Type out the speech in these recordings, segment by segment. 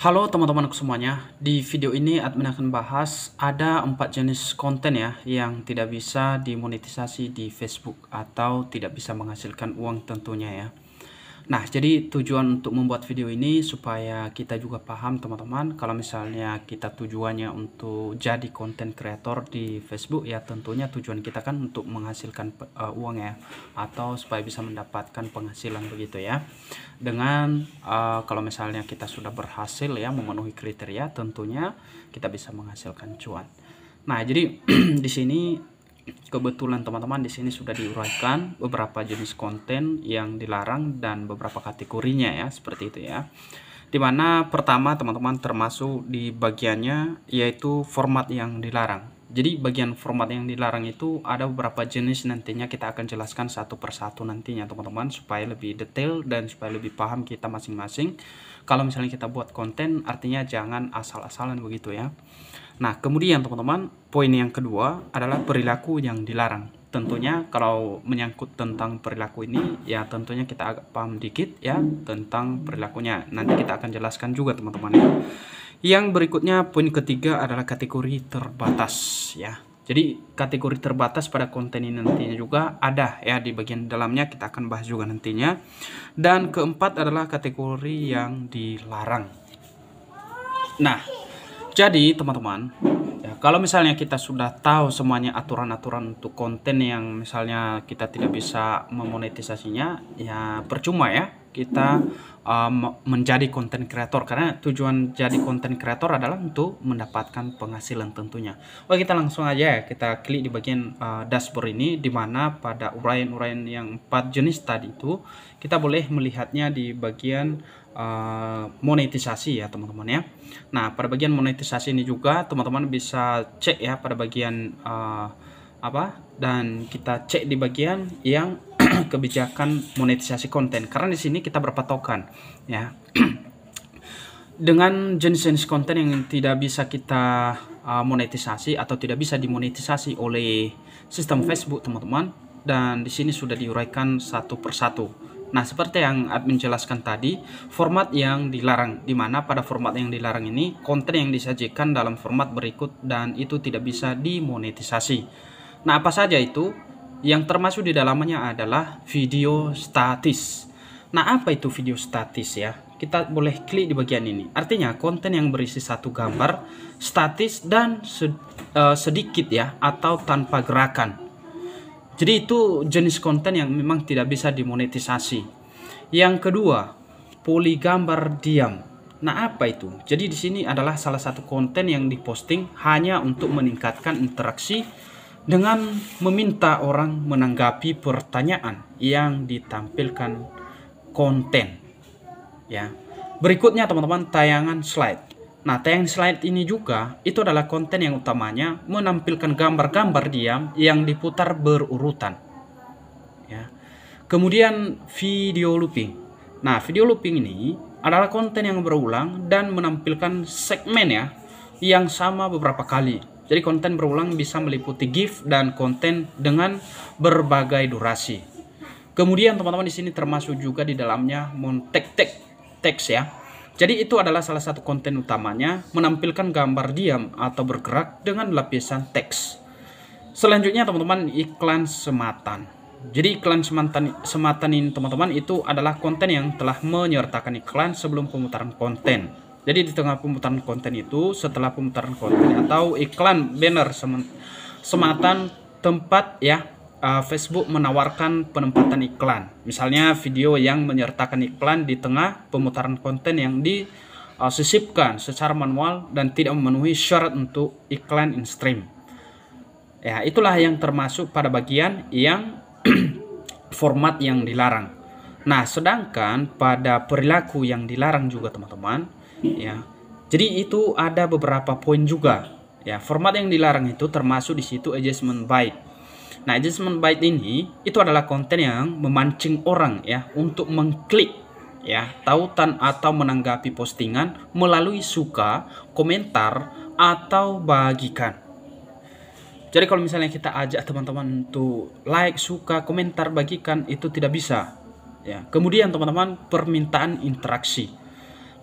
Halo teman-temanku semuanya, di video ini admin akan bahas ada 4 jenis konten ya yang tidak bisa dimonetisasi di Facebook atau tidak bisa menghasilkan uang tentunya ya. Nah, jadi tujuan untuk membuat video ini supaya kita juga paham teman-teman, kalau misalnya kita tujuannya untuk jadi konten kreator di Facebook ya tentunya tujuan kita kan untuk menghasilkan uang ya, atau supaya bisa mendapatkan penghasilan begitu ya. Dengan kalau misalnya kita sudah berhasil ya memenuhi kriteria, tentunya kita bisa menghasilkan cuan. Nah, jadi di sini kebetulan teman-teman di sini sudah diuraikan beberapa jenis konten yang dilarang dan beberapa kategorinya ya, seperti itu ya. Dimana pertama teman-teman termasuk di bagiannya yaitu format yang dilarang. Jadi bagian format yang dilarang itu ada beberapa jenis, nantinya kita akan jelaskan satu persatu nantinya teman-teman supaya lebih detail dan supaya lebih paham kita masing-masing. Kalau misalnya kita buat konten artinya jangan asal-asalan begitu ya. Nah, kemudian teman-teman, poin yang kedua adalah perilaku yang dilarang. Tentunya kalau menyangkut tentang perilaku ini, ya tentunya kita agak paham dikit ya tentang perilakunya. Nanti kita akan jelaskan juga teman-teman ya. Yang berikutnya, poin ketiga adalah kategori terbatas ya. Jadi kategori terbatas pada konten ini nantinya juga ada ya di bagian dalamnya, kita akan bahas juga nantinya. Dan keempat adalah kategori yang dilarang. Nah, jadi teman-teman, ya, kalau misalnya kita sudah tahu semuanya aturan-aturan untuk konten yang misalnya kita tidak bisa memonetisasinya, ya percuma ya kita menjadi konten kreator, karena tujuan jadi konten kreator adalah untuk mendapatkan penghasilan tentunya. Oke, kita langsung aja ya, kita klik di bagian dashboard ini, dimana pada uraian-uraian yang 4 jenis tadi itu kita boleh melihatnya di bagian monetisasi ya teman-teman ya. Nah, pada bagian monetisasi ini juga teman-teman bisa cek ya pada bagian dan kita cek di bagian yang kebijakan monetisasi konten, karena di sini kita berpatokan ya dengan jenis-jenis konten yang tidak bisa kita monetisasi atau tidak bisa dimonetisasi oleh sistem Facebook teman-teman, dan di sini sudah diuraikan satu persatu. Nah, seperti yang admin jelaskan tadi, format yang dilarang, di mana pada format yang dilarang ini konten yang disajikan dalam format berikut dan itu tidak bisa dimonetisasi. Nah, apa saja itu? Yang termasuk di dalamnya adalah video statis. Nah, apa itu video statis ya? Kita boleh klik di bagian ini. Artinya konten yang berisi satu gambar statis dan sedikit ya, atau tanpa gerakan. Jadi itu jenis konten yang memang tidak bisa dimonetisasi. Yang kedua, poligambar diam. Nah, apa itu? Jadi di sini adalah salah satu konten yang diposting hanya untuk meningkatkan interaksi dengan meminta orang menanggapi pertanyaan yang ditampilkan konten. Ya. Berikutnya teman-teman, tayangan slide. Nah, tayangan slide ini juga itu adalah konten yang utamanya menampilkan gambar-gambar diam yang diputar berurutan. Ya. Kemudian video looping. Nah, video looping ini adalah konten yang berulang dan menampilkan segmen ya yang sama beberapa kali. Jadi konten berulang bisa meliputi GIF dan konten dengan berbagai durasi. Kemudian teman-teman di sini termasuk juga di dalamnya teks ya. Jadi itu adalah salah satu konten utamanya menampilkan gambar diam atau bergerak dengan lapisan teks. Selanjutnya teman-teman, iklan sematan. Jadi iklan sematan ini teman-teman itu adalah konten yang telah menyertakan iklan sebelum pemutaran konten. Jadi di tengah pemutaran konten itu, setelah pemutaran konten atau iklan banner sematan tempat ya, Facebook menawarkan penempatan iklan. Misalnya video yang menyertakan iklan di tengah pemutaran konten yang disisipkan secara manual dan tidak memenuhi syarat untuk iklan in stream. Ya, itulah yang termasuk pada bagian yang format yang dilarang. Nah, sedangkan pada perilaku yang dilarang juga teman-teman ya. Jadi itu ada beberapa poin juga. Ya, format yang dilarang itu termasuk di situ adjustment bait. Nah, adjustment bait ini itu adalah konten yang memancing orang ya untuk mengklik ya tautan atau menanggapi postingan melalui suka, komentar atau bagikan. Jadi kalau misalnya kita ajak teman-teman untuk like, suka, komentar, bagikan, itu tidak bisa ya. Kemudian teman-teman, permintaan interaksi.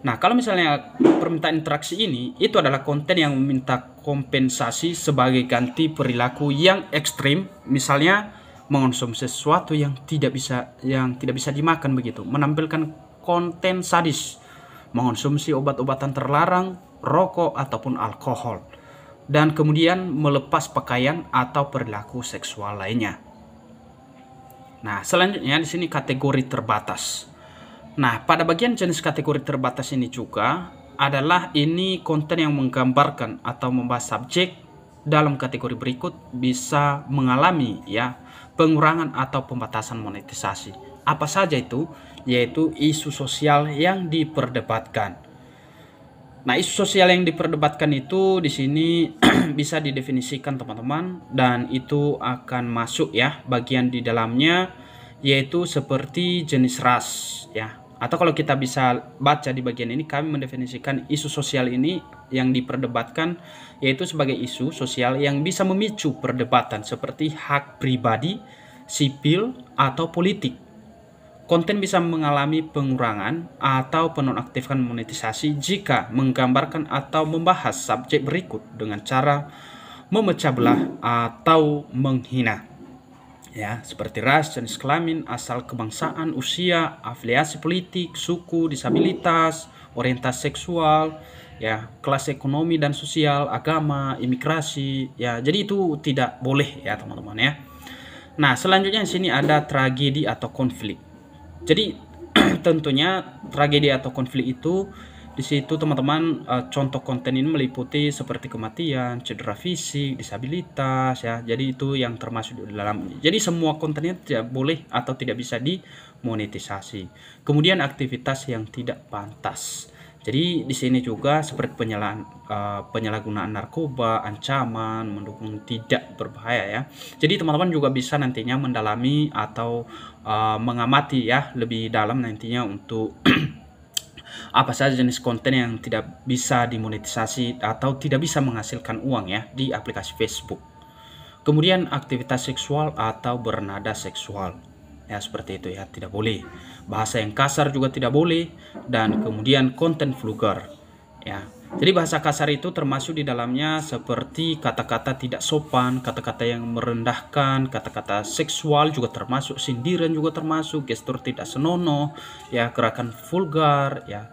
Nah, kalau misalnya permintaan interaksi ini itu adalah konten yang meminta kompensasi sebagai ganti perilaku yang ekstrim, misalnya mengonsumsi sesuatu yang tidak bisa dimakan begitu, menampilkan konten sadis, mengonsumsi obat-obatan terlarang, rokok ataupun alkohol, dan kemudian melepas pakaian atau perilaku seksual lainnya. Nah, selanjutnya di sini kategori terbatas. Nah, pada bagian jenis kategori terbatas ini juga adalah ini konten yang menggambarkan atau membahas subjek dalam kategori berikut bisa mengalami ya pengurangan atau pembatasan monetisasi. Apa saja itu? Yaitu isu sosial yang diperdebatkan. Nah, isu sosial yang diperdebatkan itu di sini bisa didefinisikan teman-teman, dan itu akan masuk ya bagian di dalamnya, yaitu seperti jenis ras ya. Atau kalau kita bisa baca di bagian ini, kami mendefinisikan isu sosial ini yang diperdebatkan yaitu sebagai isu sosial yang bisa memicu perdebatan seperti hak pribadi, sipil, atau politik. Konten bisa mengalami pengurangan atau penonaktifkan monetisasi jika menggambarkan atau membahas subjek berikut dengan cara memecah belah atau menghina. Ya, seperti ras, jenis kelamin, asal kebangsaan, usia, afiliasi politik, suku, disabilitas, orientasi seksual, ya, kelas ekonomi dan sosial, agama, imigrasi, ya. Jadi itu tidak boleh ya, teman-teman ya. Nah, selanjutnya di sini ada tragedi atau konflik. Jadi tentunya tragedi atau konflik itu di situ teman-teman, contoh konten ini meliputi seperti kematian, cedera fisik, disabilitas ya. Jadi itu yang termasuk di dalam ini. Jadi semua kontennya tidak boleh atau tidak bisa dimonetisasi. Kemudian aktivitas yang tidak pantas. Jadi di sini juga seperti penyalahgunaan narkoba, ancaman, mendukung tidak berbahaya ya. Jadi teman-teman juga bisa nantinya mendalami atau mengamati ya lebih dalam nantinya untuk apa saja jenis konten yang tidak bisa dimonetisasi atau tidak bisa menghasilkan uang ya di aplikasi Facebook. Kemudian aktivitas seksual atau bernada seksual. Ya, seperti itu ya, tidak boleh. Bahasa yang kasar juga tidak boleh, dan kemudian konten vulgar. Ya. Jadi bahasa kasar itu termasuk di dalamnya seperti kata-kata tidak sopan, kata-kata yang merendahkan, kata-kata seksual juga termasuk, sindiran juga termasuk, gestur tidak senonoh, ya, gerakan vulgar, ya.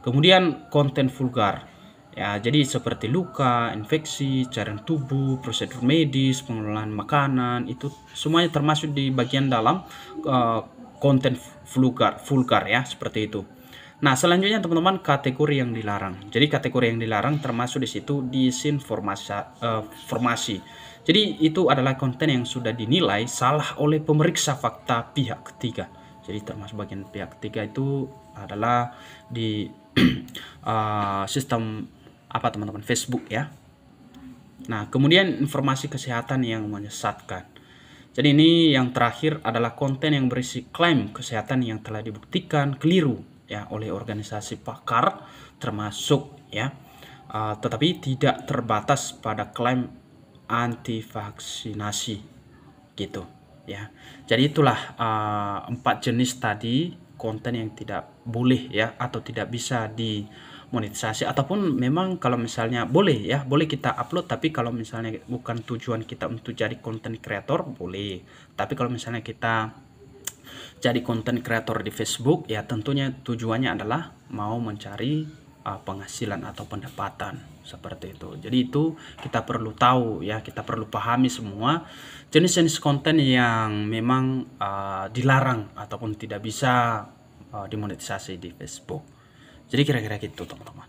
Kemudian konten vulgar. Ya, jadi seperti luka, infeksi, cairan tubuh, prosedur medis, pengelolaan makanan, itu semuanya termasuk di bagian dalam konten vulgar ya, seperti itu. Nah, selanjutnya teman-teman, kategori yang dilarang. Jadi kategori yang dilarang termasuk di situ disinformasi. Jadi itu adalah konten yang sudah dinilai salah oleh pemeriksa fakta pihak ketiga. Jadi termasuk bagian pihak ketiga itu adalah di sistem apa teman-teman, Facebook ya. Nah, kemudian informasi kesehatan yang menyesatkan. Jadi ini yang terakhir adalah konten yang berisi klaim kesehatan yang telah dibuktikan keliru ya oleh organisasi pakar termasuk ya, tetapi tidak terbatas pada klaim anti vaksinasi gitu ya. Jadi itulah 4 jenis tadi konten yang tidak boleh ya atau tidak bisa dimonetisasi, ataupun memang kalau misalnya boleh ya, boleh kita upload, tapi kalau misalnya bukan tujuan kita untuk jadi konten kreator boleh. Tapi kalau misalnya kita jadi konten kreator di Facebook ya tentunya tujuannya adalah mau mencari penghasilan atau pendapatan seperti itu. Jadi itu kita perlu tahu ya, kita perlu pahami semua jenis-jenis konten yang memang dilarang ataupun tidak bisa dimonetisasi di Facebook. Jadi kira-kira gitu teman-teman.